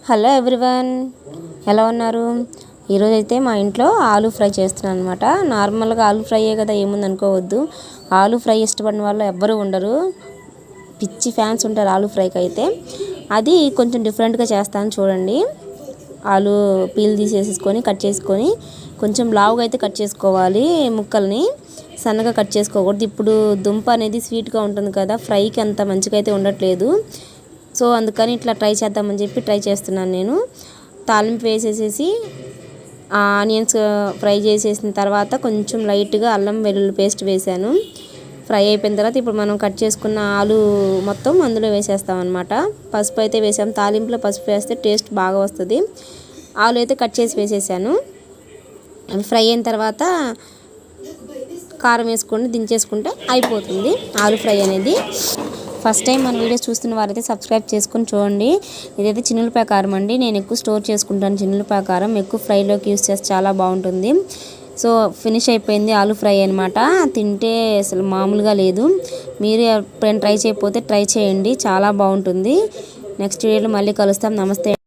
Hello everyone, ఎలా ఉన్నారు? ఈరోజైతే మా ఇంట్లో ఆలూ ఫ్రై చేస్తున్నాను అనమాట. నార్మల్గా ఆలూ ఫ్రైయే కదా, ఏముంది అనుకోవద్దు. ఆలూ ఫ్రై ఇష్టపడిన వాళ్ళు ఎవ్వరూ ఉండరు, పిచ్చి ఫ్యాన్స్ ఉంటారు ఆలూ ఫ్రైకి అయితే. అది కొంచెం డిఫరెంట్గా చేస్తాను చూడండి. ఆలూ పీల్ తీసేసుకొని కట్ చేసుకొని కొంచెం లావుగా అయితే కట్ చేసుకోవాలి. ముక్కల్ని సన్నగా కట్ చేసుకోకూడదు. ఇప్పుడు దుంప అనేది స్వీట్గా ఉంటుంది కదా, ఫ్రైకి అంత మంచిగా అయితే ఉండట్లేదు. సో అందుకని ఇట్లా ట్రై చేద్దామని చెప్పి ట్రై చేస్తున్నాను నేను. తాలింపు వేసేసేసి ఆనియన్స్ ఫ్రై చేసేసిన తర్వాత కొంచెం లైట్గా అల్లం వెల్లుల్లి పేస్ట్ వేసాను. ఫ్రై అయిపోయిన తర్వాత ఇప్పుడు మనం కట్ చేసుకున్న ఆలు మొత్తం అందులో వేసేస్తాం అనమాట. పసుపు అయితే వేసాము. తాలింపులో పసుపు వేస్తే టేస్ట్ బాగా వస్తుంది. ఆలు అయితే కట్ చేసి వేసేసాను. అవి ఫ్రై అయిన తర్వాత కారం వేసుకొని దించేసుకుంటే అయిపోతుంది ఆలు ఫ్రై అనేది. ఫస్ట్ టైం మన వీడియోస్ చూస్తున్న వారైతే సబ్స్క్రైబ్ చేసుకొని చూడండి. ఇదైతే చిన్నులపాయ కారం అండి. నేను ఎక్కువ స్టోర్ చేసుకుంటాను చిన్నులపాయ కారం. ఎక్కువ ఫ్రైలోకి యూస్ చేస్తే చాలా బాగుంటుంది. సో ఫినిష్ అయిపోయింది ఆలూ ఫ్రై అనమాట. తింటే అసలు మామూలుగా లేదు. మీరు ఎప్పుడైనా ట్రై చేయకపోతే ట్రై చేయండి, చాలా బాగుంటుంది. నెక్స్ట్ వీడియోలో మళ్ళీ కలుస్తాం. నమస్తే.